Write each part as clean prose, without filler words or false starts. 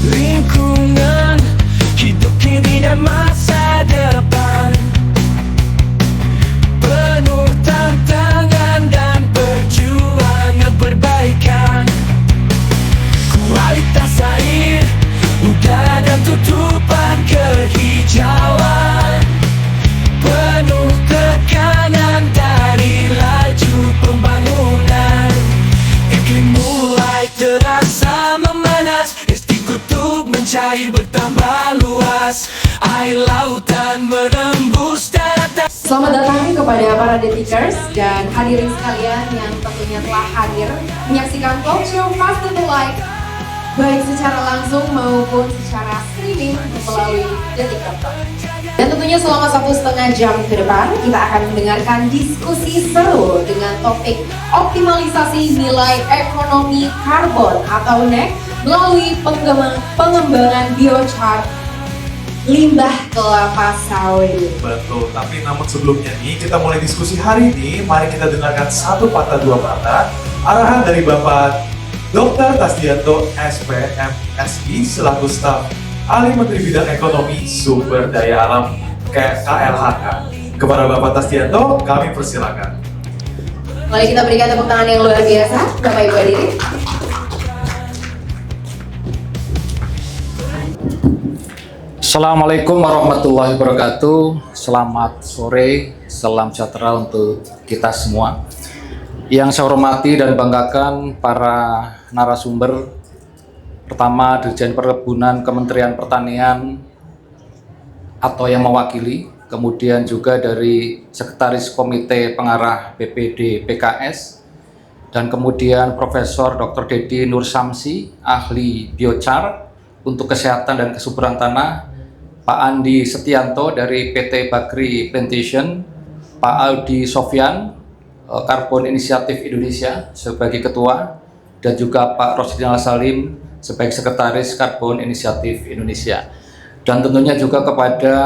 lingkungan, hidup kini dan masa depan penuh tantangan dan perjuangan perbaikan. Kualitas air, udara dan tutupan kehijauan, penuh tekanan dari laju pembangunan. Iklim mulai terasa memanas, es di kutub mencair bertambah luas, air lautan menembus daratan. Selamat datang kepada para detikers dan hadirin sekalian yang tentunya telah hadir menyaksikan talk show Fast to the Light baik secara langsung maupun secara streaming melalui detik.com. Dan tentunya selama 1,5 jam ke depan kita akan mendengarkan diskusi seru dengan topik optimalisasi nilai ekonomi karbon atau NEK melalui pengembangan biochar limbah kelapa sawit. Betul, tapi namun sebelumnya nih kita mulai diskusi hari ini, mari kita dengarkan satu patah dua patah arahan dari Bapak Dr. Tasdianto SPMSI selaku staf ahli Menteri Bidang Ekonomi Sumber Daya Alam KLHK. Kepada Bapak Tasdianto kami persilakan. Mari kita berikan tepuk tangan yang luar biasa Bapak Ibu hadirin. Assalamualaikum warahmatullahi wabarakatuh. Selamat sore, salam sejahtera untuk kita semua. Yang saya hormati dan banggakan para narasumber. Pertama, Dirjen Perkebunan Kementerian Pertanian atau yang mewakili, kemudian juga dari Sekretaris Komite Pengarah BPD PKS, dan kemudian Profesor Dr. Dedi Nur Samsi, ahli biochar untuk kesehatan dan kesuburan tanah, Pak Andi Setianto dari PT Bakri Plantation, Pak Aldi Sofyan, Karbon Inisiatif Indonesia sebagai ketua, dan juga Pak Rosidin Al-Salim sebagai sekretaris Karbon Inisiatif Indonesia. Dan tentunya juga kepada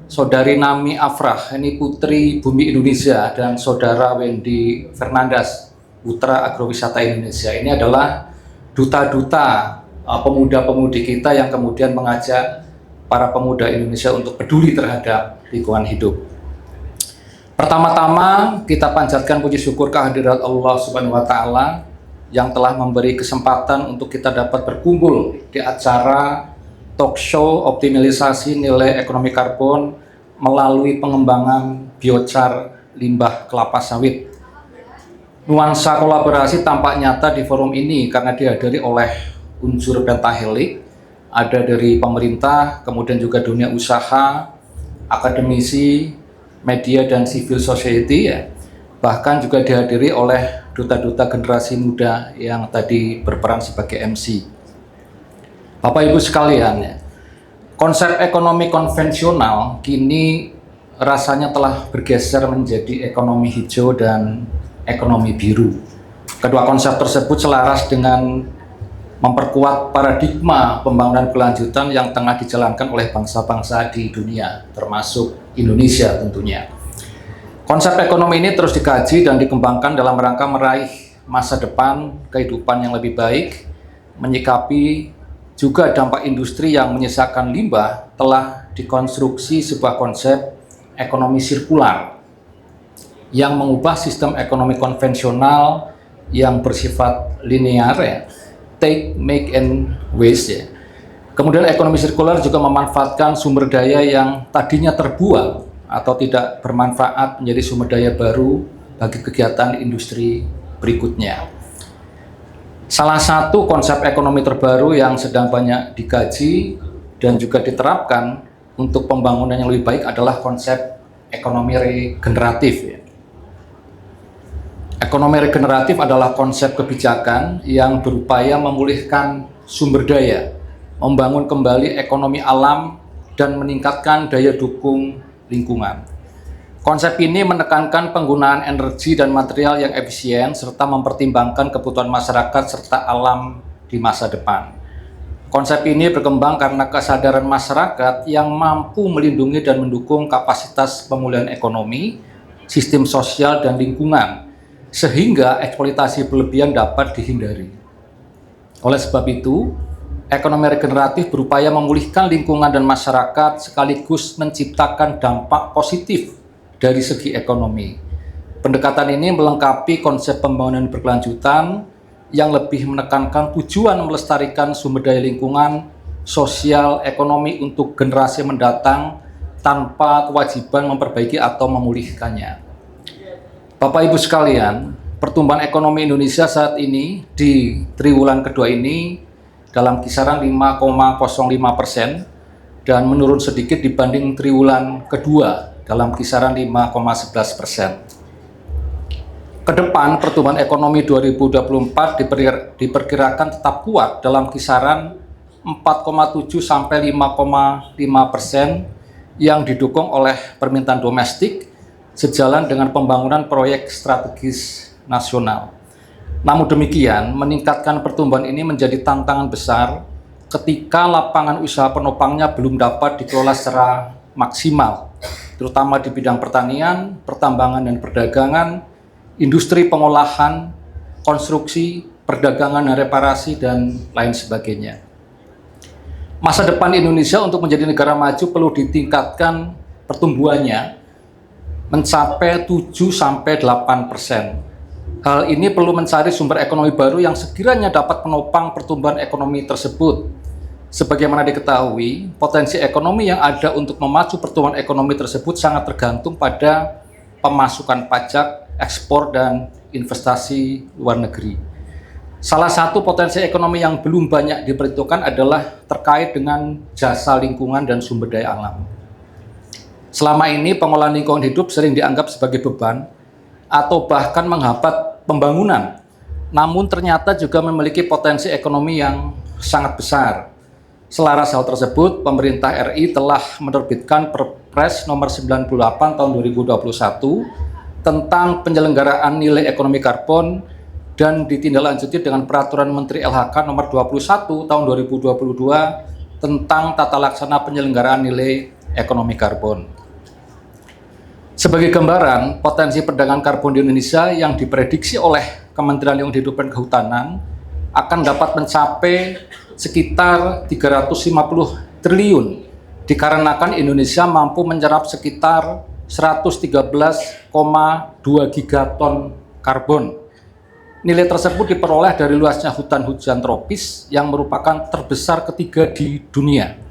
Saudari Nami Afrah, ini Putri Bumi Indonesia, dan Saudara Wendy Fernandas, Putra Agrowisata Indonesia. Ini adalah duta-duta pemuda-pemudi kita yang kemudian mengajak para pemuda Indonesia untuk peduli terhadap lingkungan hidup. Pertama-tama kita panjatkan puji syukur kehadirat Allah Subhanahu wa taala yang telah memberi kesempatan untuk kita dapat berkumpul di acara talk show optimalisasi nilai ekonomi karbon melalui pengembangan biochar limbah kelapa sawit. Nuansa kolaborasi tampak nyata di forum ini karena dihadiri oleh unsur pentahelik, ada dari pemerintah, kemudian juga dunia usaha, akademisi, media dan civil society, ya. Bahkan juga dihadiri oleh duta-duta generasi muda yang tadi berperan sebagai MC. Bapak Ibu sekalian, ya, konsep ekonomi konvensional kini rasanya telah bergeser menjadi ekonomi hijau dan ekonomi biru. Kedua konsep tersebut selaras dengan memperkuat paradigma pembangunan berkelanjutan yang tengah dijalankan oleh bangsa-bangsa di dunia, termasuk Indonesia tentunya. Konsep ekonomi ini terus dikaji dan dikembangkan dalam rangka meraih masa depan kehidupan yang lebih baik, menyikapi juga dampak industri yang menyisakan limbah. Telah dikonstruksi sebuah konsep ekonomi sirkular yang mengubah sistem ekonomi konvensional yang bersifat linear, ya, take, make, and waste, ya. Kemudian ekonomi sirkular juga memanfaatkan sumber daya yang tadinya terbuang atau tidak bermanfaat menjadi sumber daya baru bagi kegiatan industri berikutnya. Salah satu konsep ekonomi terbaru yang sedang banyak dikaji dan juga diterapkan untuk pembangunan yang lebih baik adalah konsep ekonomi regeneratif, ya. Ekonomi regeneratif adalah konsep kebijakan yang berupaya memulihkan sumber daya, membangun kembali ekonomi alam, dan meningkatkan daya dukung lingkungan. Konsep ini menekankan penggunaan energi dan material yang efisien serta mempertimbangkan kebutuhan masyarakat serta alam di masa depan. Konsep ini berkembang karena kesadaran masyarakat yang mampu melindungi dan mendukung kapasitas pemulihan ekonomi, sistem sosial, dan lingkungan, sehingga eksploitasi berlebihan dapat dihindari. Oleh sebab itu, Ekonomi regeneratif berupaya memulihkan lingkungan dan masyarakat sekaligus menciptakan dampak positif dari segi ekonomi. Pendekatan ini melengkapi konsep pembangunan berkelanjutan yang lebih menekankan tujuan melestarikan sumber daya lingkungan, sosial, ekonomi untuk generasi mendatang tanpa kewajiban memperbaiki atau memulihkannya. Bapak Ibu sekalian, pertumbuhan ekonomi Indonesia saat ini di triwulan kedua ini dalam kisaran 5,05% dan menurun sedikit dibanding triwulan kedua dalam kisaran 5,11%. Kedepan pertumbuhan ekonomi 2024 diperkirakan tetap kuat dalam kisaran 4,7 sampai 5,5% yang didukung oleh permintaan domestik sejalan dengan pembangunan proyek strategis nasional. Namun demikian, meningkatkan pertumbuhan ini menjadi tantangan besar ketika lapangan usaha penopangnya belum dapat dikelola secara maksimal, terutama di bidang pertanian, pertambangan dan perdagangan, industri pengolahan, konstruksi, perdagangan dan reparasi, dan lain sebagainya. Masa depan Indonesia untuk menjadi negara maju perlu ditingkatkan pertumbuhannya mencapai 7-8%. Hal ini perlu mencari sumber ekonomi baru yang sekiranya dapat menopang pertumbuhan ekonomi tersebut. Sebagaimana diketahui, potensi ekonomi yang ada untuk memacu pertumbuhan ekonomi tersebut sangat tergantung pada pemasukan pajak, ekspor, dan investasi luar negeri. Salah satu potensi ekonomi yang belum banyak diperhitungkan adalah terkait dengan jasa lingkungan dan sumber daya alam. Selama ini pengolahan lingkungan hidup sering dianggap sebagai beban atau bahkan menghambat pembangunan, namun ternyata juga memiliki potensi ekonomi yang sangat besar. Selaras hal tersebut, pemerintah RI telah menerbitkan Perpres nomor 98 tahun 2021 tentang penyelenggaraan nilai ekonomi karbon dan ditindaklanjuti dengan Peraturan Menteri LHK nomor 21 tahun 2022 tentang tata laksana penyelenggaraan nilai ekonomi karbon. Sebagai gambaran, potensi perdagangan karbon di Indonesia yang diprediksi oleh Kementerian Lingkungan Hidup dan Kehutanan akan dapat mencapai sekitar 350 triliun dikarenakan Indonesia mampu menyerap sekitar 113,2 gigaton karbon. Nilai tersebut diperoleh dari luasnya hutan hujan tropis yang merupakan terbesar ketiga di dunia.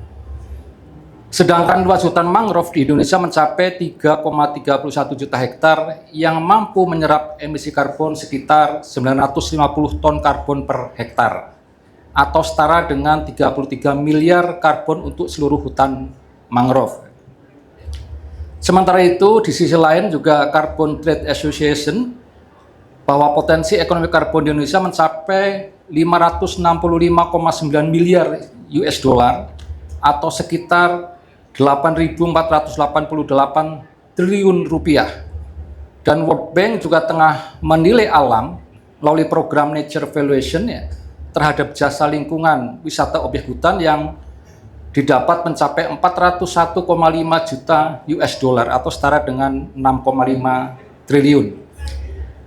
Sedangkan luas hutan mangrove di Indonesia mencapai 3,31 juta hektar yang mampu menyerap emisi karbon sekitar 950 ton karbon per hektar atau setara dengan 33 miliar karbon untuk seluruh hutan mangrove. Sementara itu, di sisi lain juga Carbon Trade Association bahwa potensi ekonomi karbon di Indonesia mencapai 565,9 miliar US dollar atau sekitar 8.488 triliun rupiah. Dan World Bank juga tengah menilai alam melalui program Nature Valuation terhadap jasa lingkungan wisata objek hutan yang didapat mencapai 401,5 juta US dollar atau setara dengan 6,5 triliun.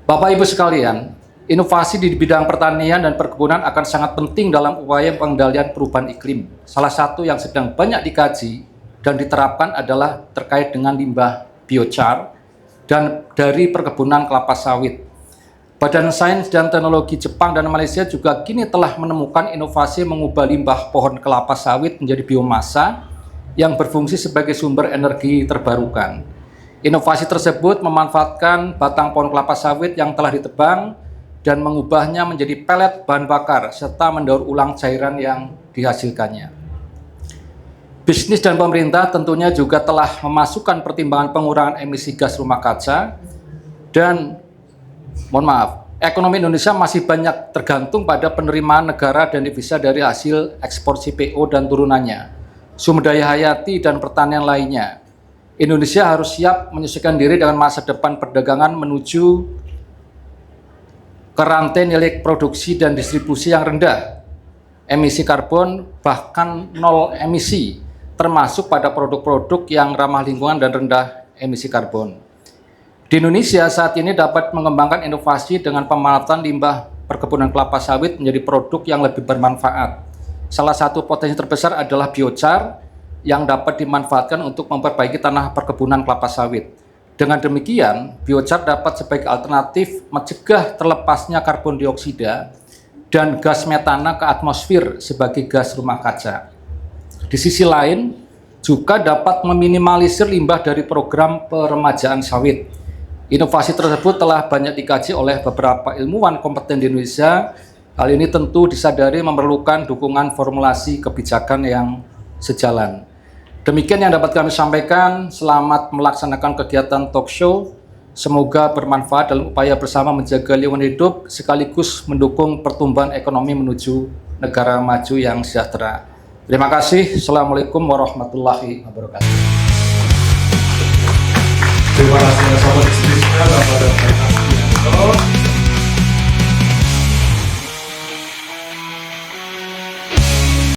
Bapak Ibu sekalian, inovasi di bidang pertanian dan perkebunan akan sangat penting dalam upaya pengendalian perubahan iklim. Salah satu yang sedang banyak dikaji dan diterapkan adalah terkait dengan limbah biochar dan dari perkebunan kelapa sawit. Badan Sains dan Teknologi Jepang dan Malaysia juga kini telah menemukan inovasi mengubah limbah pohon kelapa sawit menjadi biomasa yang berfungsi sebagai sumber energi terbarukan. Inovasi tersebut memanfaatkan batang pohon kelapa sawit yang telah ditebang dan mengubahnya menjadi pelet bahan bakar serta mendaur ulang cairan yang dihasilkannya. Bisnis dan pemerintah tentunya juga telah memasukkan pertimbangan pengurangan emisi gas rumah kaca dan ekonomi Indonesia masih banyak tergantung pada penerimaan negara dan devisa dari hasil ekspor CPO dan turunannya, sumber daya hayati dan pertanian lainnya. Indonesia harus siap menyesuaikan diri dengan masa depan perdagangan menuju ke rantai nilai produksi dan distribusi yang rendah, emisi karbon bahkan nol emisi, termasuk pada produk-produk yang ramah lingkungan dan rendah emisi karbon. Di Indonesia saat ini dapat mengembangkan inovasi dengan pemanfaatan limbah perkebunan kelapa sawit menjadi produk yang lebih bermanfaat, salah satu potensi terbesar adalah biochar yang dapat dimanfaatkan untuk memperbaiki tanah perkebunan kelapa sawit. Dengan demikian, biochar dapat sebagai alternatif mencegah terlepasnya karbon dioksida dan gas metana ke atmosfer sebagai gas rumah kaca. Di sisi lain, juga dapat meminimalisir limbah dari program peremajaan sawit. Inovasi tersebut telah banyak dikaji oleh beberapa ilmuwan kompeten di Indonesia. Hal ini tentu disadari memerlukan dukungan formulasi kebijakan yang sejalan. Demikian yang dapat kami sampaikan. Selamat melaksanakan kegiatan talk show. Semoga bermanfaat dalam upaya bersama menjaga lingkungan hidup sekaligus mendukung pertumbuhan ekonomi menuju negara maju yang sejahtera. Terima kasih. Assalamualaikum warahmatullahi wabarakatuh. Terima kasih Sobat Bisnisnya, Bapak Dr. Tasdianto.